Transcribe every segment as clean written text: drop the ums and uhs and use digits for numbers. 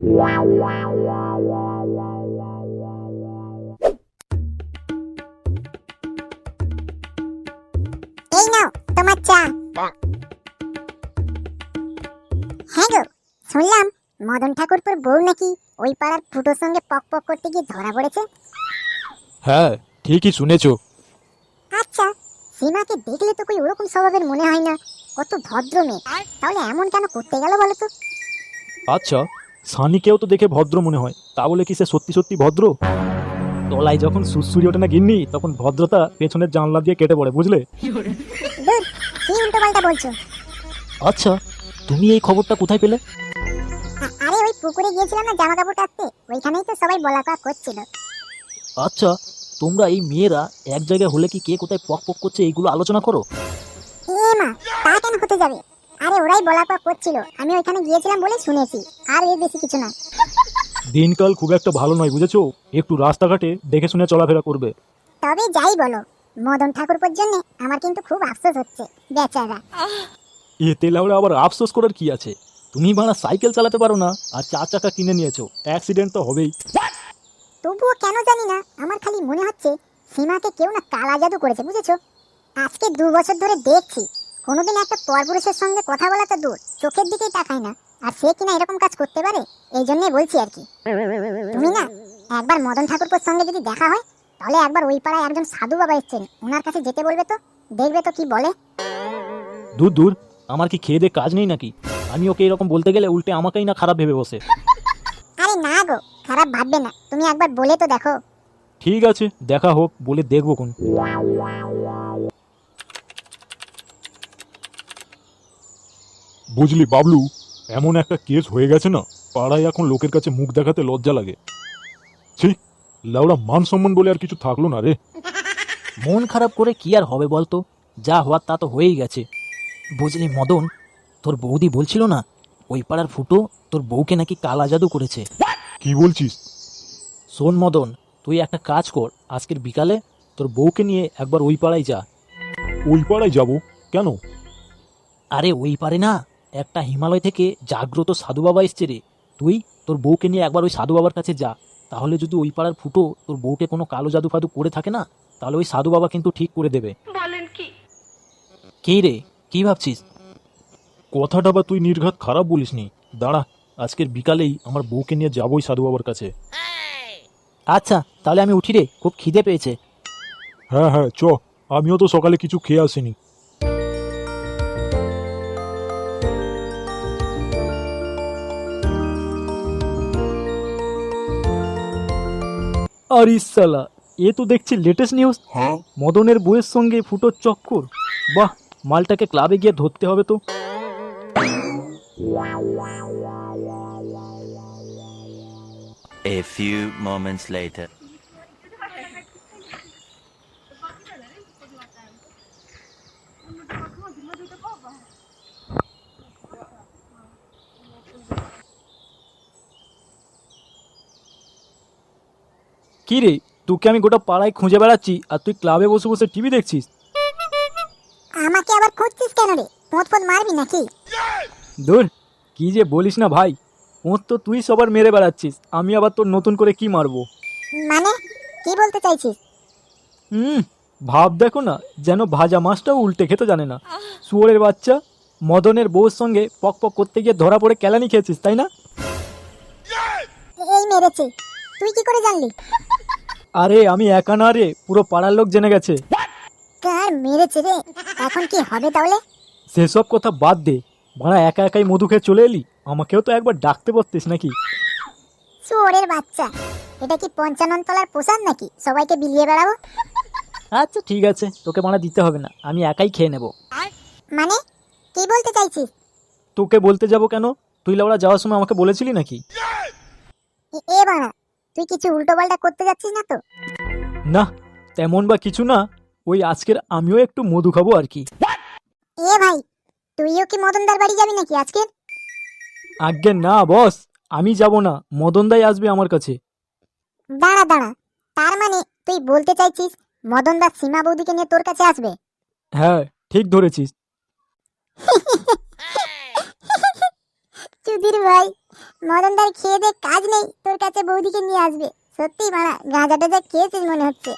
এই নাও তোমার চা। হ্যাঁ গো, শুনলাম মদন ঠাকুরপুর বউ নাকি ওই পাড়ার ফুটোর সঙ্গে পক পক করতে গিয়ে ধরা পড়েছে। হ্যাঁ, ঠিকই শুনেছো। আচ্ছা, সীমাকে দেখলে তো কই ওরকম স্বভাবের মনে হয় না, কত ভদ্র মেয়ে। তাহলে এমন কেন করতে গেল বলো তো? আচ্ছা, সানিকেও তো দেখে ভদ্র মনে হয়, তা বলে কি সে সত্যি সত্যি ভদ্র? তলায় যখন সুসুরি ওঠে না গিন্নি, তখন ভদ্রতা পেছনের জানলা দিয়ে কেটে পড়ে, বুঝলে? দূর, কি উল্টো পাল্টা বলছো? আচ্ছা, তুমি এই খবরটা কোথায় পেলে? আরে ওই পুকুরে গিয়েছিলাম না জামা কাপড় কাচতে, ওইখানেই তো সবাই বলা কওয়া করছিল। আচ্ছা, তোমরা এই মেয়েরা এক জায়গায় হলে কি কে কোথায় পক পক করছে এইগুলো আলোচনা করো? এ মা, তা কেন হতে যাবে? আরে ওরাই বলা কওয়া করছিল, আমি ওইখানে গিয়েছিলাম বলে শুনেছি, আর এর বেশি কিছু না। দিনকাল খুব একটা ভালো নয়, বুঝেছো? একটু রাস্তাঘাটে দেখে শুনে চলাফেরা করবে। তবে যাই বলো, মদন ঠাকুরপুর জন্য আমার কিন্তু খুব আফসোস হচ্ছে, বেচারা। এতে লাউড়া আবার আফসোস করার কি আছে? তুমি বাড়া সাইকেল চালাতে পারো না, আর 4 চাকা কিনে নিয়েছো, অ্যাক্সিডেন্ট তো হবেই। তবুও কেন জানি না, আমার খালি মনে হচ্ছে সীমাকে কেউ না কালা জাদু করেছে, বুঝেছো? আজকে 2 বছর ধরে দেখছি, কোনোদিন একটা পরপুরুষের সঙ্গে কথা বলা তো দূর, চোখের দিকেই তাকায় না, আর সে কিনা এরকম কাজ করতে পারে। এই জন্যই বলছি আর কি। তুমি না একবার মদন ঠাকুরপুর সঙ্গে যদি দেখা হয়, তাহলে একবার ওই পাড়ায় একজন সাধু বাবা এসেছেন, ওনার কাছে যেতে বলবে তো, দেখবে তো কি বলে। দূর দূর, আমার কি খেয়ে দিয়ে কাজ নেই নাকি? আমি ওকে এরকম বলতে গেলে উল্টে আমাকেই না খারাপ ভেবে বসে। আরে না গো, খারাপ ভাববে না, তুমি একবার বলে তো দেখো। ঠিক আছে, দেখা হোক, বলে দেখবো কোন। বুঝলি বাবলু, এমন একটা কেস হয়ে গেছে না, পাড়ায় এখন লোকের কাছে মুখ দেখাতে লজ্জা লাগে। ছি, লাউড়া মান সম্মান বলে আর কিছু থাকলো না রে। মন খারাপ করে কি আর হবে বলতো? যা হওয়ার তা তো হয়েই গেছে। বুঝলি মদন, তোর বৌদি বলছিল না ওই পাড়ার ফুটো তোর বউকে নাকি কালা জাদু করেছে। কি বলছিস? শোন মদন, তুই একটা কাজ কর, আজকের বিকালে তোর বউকে নিয়ে একবার ওই পাড়ায় যা। ওই পাড়ায় যাব কেন? আরে ওই পারে না একটা হিমালয় থেকে জাগ্রত সাধু বাবা এসছে রে। তুই তোর বউকে নিয়ে একবার ওই সাধু বাবার কাছে যা। তাহলে যদি ওই পাড়ার ফুটো তোর বউকে কোনো কালো জাদু ফাদু করে থাকে না, তাহলে ওই সাধু বাবা কিন্তু ঠিক করে দেবে। বলেন কি? কি রে, কি ভাবছিস? কথাটা বা তুই নির্ঘাত খারাপ বলিসনি। দাঁড়া, আজকের বিকালেই আমার বউকে নিয়ে যাবোই সাধু বাবার কাছে। আচ্ছা, তাহলে আমি উঠি রে, খুব খিদে পেয়েছে। হ্যাঁ হ্যাঁ, চ। আমিও তো সকালে কিছু খেয়ে আসিনি। আর ইসালা, এ তো দেখছি লেটেস্ট নিউজ। মদনের বউয়ের সঙ্গে ফুটোর চক্কর। বাহ, মালটাকে ক্লাবে গিয়ে ধরতে হবে তো। A few moments later. কি রে, তোকে আমি গোটা পাড়ায় খুঁজে বেড়াচ্ছি, আর তুই ক্লাবে বসে বসে টিভি দেখছিস? আমাকে আবার খুঁজছিস কেন রে? পোঁত পোঁত মারবি নাকি? দূর, কি যে বলিস না ভাই। ওর তো তুই সবার মেরে বেড়াচ্ছিস, আমি আবার তোর নতুন করে কি মারবো? মানে কি বলতে চাইছিস? হুম, ভাব দেখো না, যেন ভাজা মাছটাও উল্টে খেতে জানে না। শুয়োরের বাচ্চা, মদনের বউর সঙ্গে পক পক করতে গিয়ে ধরা পড়ে কেলানি খেয়েছিস, তাই না? এই মেরেছে, তুই কি করে জানলি? আরে আমি একা না রে, পুরো পাড়ার লোক জেনে গেছে। কার মেরেছে রে? এখন কি হবে তাহলে? সেসব কথা বাদ দে, ভাড়া একা একাই মধু খেয়ে চলে এলি, আমাকেও তো একবার ডাকতে পারতিস নাকি? শুয়োরের বাচ্চা, এটা কি 55 তলার পোশাক নাকি সবাইকে বিলিয়ে বেড়াবো? আচ্ছা ঠিক আছে, তোকে ভাড়া দিতে হবে না, আমি একাই খেয়ে নেব। মানে কি বলতে চাইছিস? তোকে বলতে যাব কেন? তুই লাউড়া যাওয়ার সময় আমাকে বলেছিলি নাকি? এ বাড়া, তুই কিছু উল্টো পাল্টা করতে যাচ্ছিস না তো? না, তেমন বা কিছু না, ওই আজকের আমিও একটু মধু খাবো আর কি। এ ভাই, তুইও কি মদনদার বাড়ি যাবি নাকি আজকে? আজ্ঞে না বস, আমি যাব না, মদনদাই আসবে আমার কাছে। দাঁড়া দাঁড়া, তার মানে তুই বলতে চাইছিস মদনদা সীমা বৌদিকে নিয়ে তোর কাছে আসবে? হ্যাঁ, ঠিক ধরেছিস। চুদির ভাই, মদনদার খেয়ে দে কাজ নেই, তোর কাছে বৌদিকে নিয়ে আসবে। সত্যি মারা গাঁজাটা যা খেয়েছিস মনে হচ্ছে।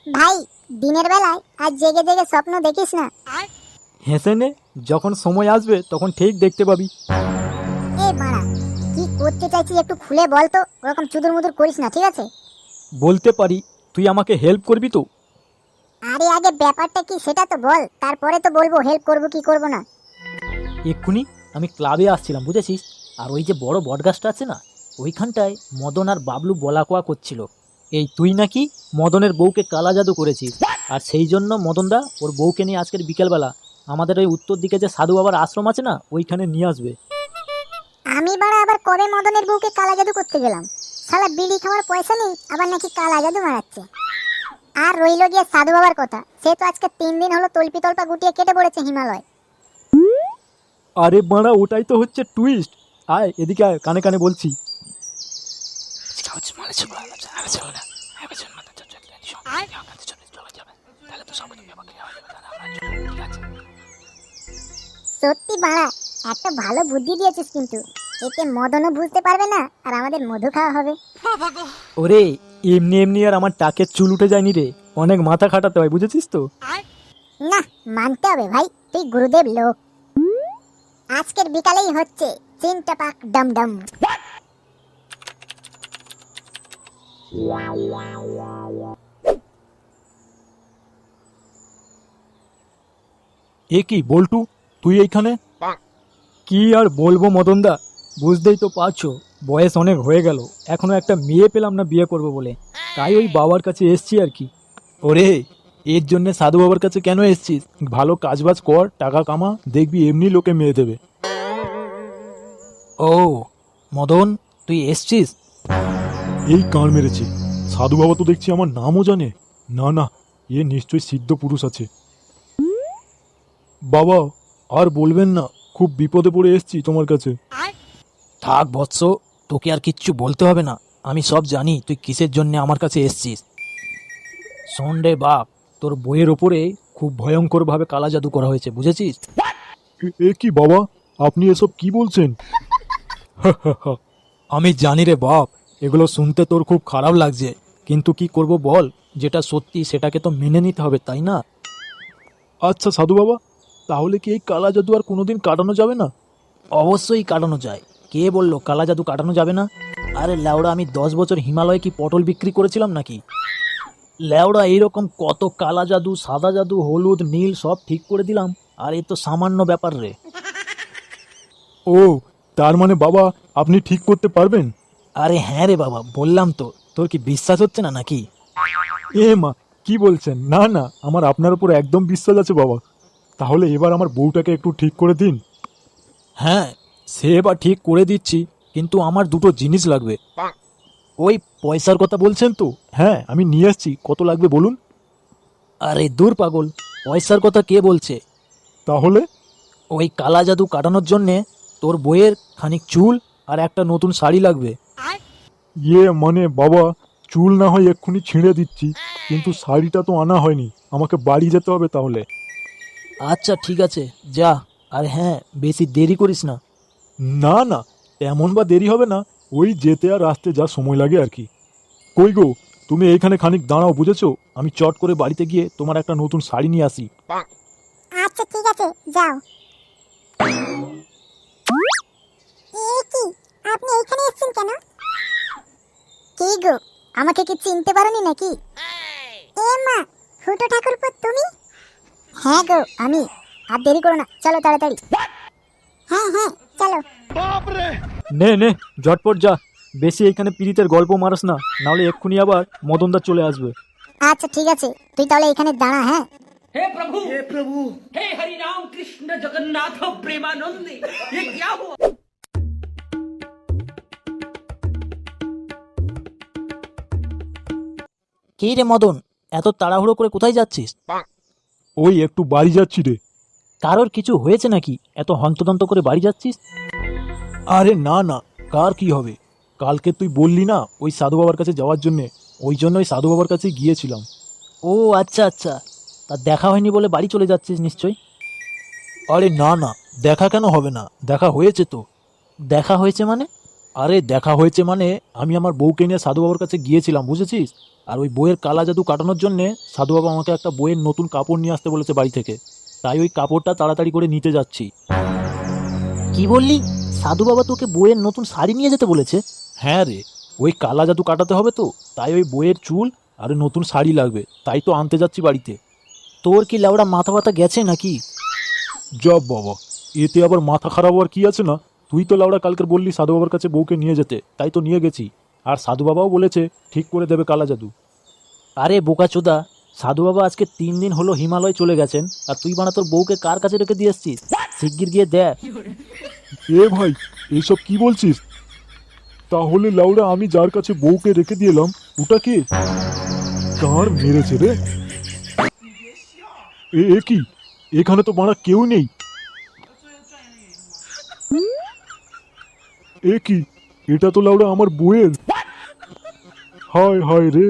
ভাই, দিনের বেলায় আর জেগে জেগে স্বপ্ন দেখিস না। হেসে নে, যখন সময় আসবে তখন ঠিক দেখতে পাবি। এ মারা, কি করতে চাইছিস একটু খুলে বল তো, ওরকম চুদুর মুদুর করিস না, ঠিক আছে? বলতে পারি, তুই আমাকে হেল্প করবি তো? আরে আগে ব্যাপারটা কি সেটা তো বল, তারপরে তো বলবো হেল্প করবো কি করবো না। এক্ষুনি আমি ক্লাবে আসছিলাম, বুঝেছিস? আর ওই যে বড় বটগাছটা আছে না, ওইখানটায় মদন আর বাবলু বলা কোয়া করছিল এই তুই নাকি মদনের বউকে কালা জাদু করেছিস, আর সেই জন্য মদনদা ওর বউকে নিয়ে আজকের বিকেলবেলা আমাদের ওই উত্তর দিকে যে সাধু বাবার আশ্রম আছে না, ওইখানে নিয়ে আসবে। আমি বাড়া আবার কবে মদনের বউকে কালা জাদু করতে গেলাম? শালা বিড়ি খাওয়ার পয়সা নেই, আবার নাকি কালা জাদু মারাচ্ছে। আর রইল গিয়ে সাধু বাবার কথা, সে তো আজকে 3 দিন হলো তল্পি তল্পা গুটিয়ে কেটে পড়েছে হিমালয়। আরে বাড়া, ওটাই তো হচ্ছে টুইস্ট। আয় এদিকে আয়, কানে কানে বলছি। সত্যি বাড়া, একটা ভালো বুদ্ধি দিয়েছিস, কিন্তু এতে মদনও বুঝতে পারবে না আর আমাদের মধু খাওয়া হবে। ওরে, এমনি এমনি আর আমার টাকের চুল উঠে যায়নি রে, অনেক মাথা খাটাতে হয়, বুঝেছিস তো? না, মানতে হবে ভাই, তুই গুরুদেব লোক। আজকের বিকালেই হচ্ছে চিনটা পাক ডমডম। এ কি বল্টু, তুই এইখানে? কি আর বলবো মদনদা, বুঝতেই তো পারছো, বয়স অনেক হয়ে গেল, এখনো একটা মেয়ে পেলাম না বিয়ে করব বলে, তাই ওই বাবার কাছে এসছি আর কি। ওরে, এর জন্য সাধু বাবার কাছে কেন এসছিস? ভালো কাজবাজ কর, টাকা কামা, দেখবি এমনি লোকে মেয়ে দেবে। ও মদন, তুই এসছিস? এই কান মেরেছি, সাধু বাবা তো দেখছি আমার নামও জানে। না না, এ নিশ্চয়ই সিদ্ধ পুরুষ আছে। বাবা, আর বলবেন না, খুব বিপদে পড়ে এসছি তোমার কাছে। থাক বৎস, তোকে আর কিচ্ছু বলতে হবে না, আমি সব জানি তুই কিসের জন্য আমার কাছে এসছিস। শোন রে বাপ, তোর বইয়ের ওপরে খুব ভয়ঙ্করভাবে কালা জাদু করা হয়েছে, বুঝেছিস? এ কি বাবা, আপনি এসব কি বলছেন? আমি জানি রে বাপ, এগুলো শুনতে তোর খুব খারাপ লাগছে, কিন্তু কি করব বল, যেটা সত্যি সেটাকে তো মেনে নিতে হবে, তাই না? আচ্ছা সাধু বাবা, তাহলে কি এই কালা জাদু আর কোনোদিন কাটানো যাবে না? অবশ্যই কাটানো যায়। কে বললো কালা জাদু কাটানো যাবে না? আরে ল্যাওড়া, আমি 10 বছর হিমালয়ে কি পটল বিক্রি করেছিলাম নাকি? ল্যাওড়া, এইরকম কত কালা জাদু, সাদা জাদু, হলুদ, নীল সব ঠিক করে দিলাম, আর এ তো সামান্য ব্যাপার রে। ও, তার মানে বাবা আপনি ঠিক করতে পারবেন? আরে হ্যাঁ রে বাবা, বললাম তো, তোর কি বিশ্বাস হচ্ছে না নাকি? এ মা, কি বলছেন? না না, আমার আপনার উপর একদম বিশ্বাস আছে বাবা। তাহলে এবার আমার বউটাকে একটু ঠিক করে দিন। হ্যাঁ, সে বা ঠিক করে দিচ্ছি, কিন্তু আমার দুটো জিনিস লাগবে। ওই পয়সার কথা বলছেন তো? হ্যাঁ, আমি নিয়ে আসছি, কত লাগবে বলুন। আরে দূর পাগল, পয়সার কথা কে বলছে? তাহলে? ওই কালা জাদু কাটানোর জন্যে তোর বইয়ের খানিক চুল আর একটা নতুন শাড়ি লাগবে। ইয়ে মানে বাবা, চুল না হয় এক্ষুনি ছিঁড়ে দিচ্ছি, কিন্তু শাড়িটা তো আনা হয়নি, আমাকে বাড়ি যেতে হবে তাহলে। আচ্ছা ঠিক আছে, যা। আর হ্যাঁ, বেশি দেরি করিস না। না না, তেমন বা দেরি হবে না, ওই যেতে আর আসতে যা সময় লাগে আর কি। কই গো, তুমি এইখানে খানিক দাঁড়াও, বুঝেছো? আমি চট করে বাড়িতে গিয়ে তোমার একটা নতুন শাড়ি নিয়ে আসি। আচ্ছা ঠিক আছে, যাও। এ কি, আপনি এখানে এসেছেন কেন? কি গো, আমাকে কি চিনতে পারোনি নাকি? এ মা, ফুটো ঠাকুরপো তুমি? হ্যাঁ গো, আমি। আর দেরি করো না, চলো তাড়াতাড়ি। হ্যাঁ হ্যাঁ, চলো। নে নে, ঝটপট যা, বেশি এইখানে পীড়িতের গল্প মারাস না, নাহলে এক্ষুনি আবার মদনদা চলে আসবে। আচ্ছা ঠিক আছে, তুই তাহলে এখানে দাঁড়া। হ্যাঁ, हे प्रभु हे हरि राम कृष्ण जगन्नाथ प्रेमानंद ये क्या हुआ। কি রে মদন, এত তাড়াহুড়ো করে কোথায় যাচ্ছিস? ওই একটু বাড়ি যাচ্ছি রে। কারোর কিছু হয়েছে নাকি এত হন্তদন্ত করে বাড়ি যাচ্ছিস? আরে না না, কার কি হবে? কালকে তুই বললি না ওই সাধু বাবার কাছে যাওয়ার জন্যে, ওই জন্য ওই সাধু বাবার কাছে গিয়েছিলাম। ও আচ্ছা আচ্ছা, তা দেখা হয়নি বলে বাড়ি চলে যাচ্ছিস নিশ্চয়ই? আরে না না, দেখা কেন হবে না, দেখা হয়েছে তো। দেখা হয়েছে মানে? আরে দেখা হয়েছে মানে আমি আমার বউকে নিয়ে সাধু বাবার কাছে গিয়েছিলাম, বুঝেছিস? আর ওই বইয়ের কালা জাদু কাটানোর জন্যে সাধু বাবা আমাকে একটা বইয়ের নতুন কাপড় নিয়ে আসতে বলেছে বাড়ি থেকে। তাই ওই কাপড়টা তাড়াতাড়ি করে নিতে যাচ্ছি। কি বললি? সাধু বাবা তোকে বইয়ের নতুন শাড়ি নিয়ে যেতে বলেছে? হ্যাঁ রে, ওই কালা জাদু কাটাতে হবে তো, তাই ওই বইয়ের চুল আর ওই নতুন শাড়ি লাগবে, তাই তো আনতে যাচ্ছি বাড়িতে। তোর কি লাউড়া মাথা ব্যথা গেছে নাকি? জব বাবা, এতে আবার মাথা খারাপ হওয়ার কি আছে? না তুই তো লাউড়া কালকে বললি সাধু বাবার কাছে বউকে নিয়ে যেতে, তাই তো নিয়ে গেছি। আর সাধু বাবাও বলেছে ঠিক করে দেবে কালা জাদু। আরে বোকাচোদা, সাধু বাবা আজকে 3 দিন হলো হিমালয় চলে গেছেন, আর তুই বানা তোর বউকে কার কাছে রেখে দিয়ে এসছিস? শিগগির গিয়ে দেখ। এ ভাই, এইসব কি বলছিস? তাহলে লাউড়া আমি যার কাছে বউকে রেখে দিয়ে এলাম ওটা কে? কার মেরেছে রে? এ কি, এখানে তো বাড়া কেউ নেই। এ কি, এটা তো লাউড়া আমার বউয়ের। হায় হায় রে,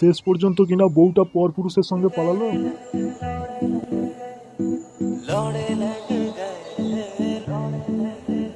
শেষ পর্যন্ত কিনা বউটা পরপুরুষের সঙ্গে পালালো।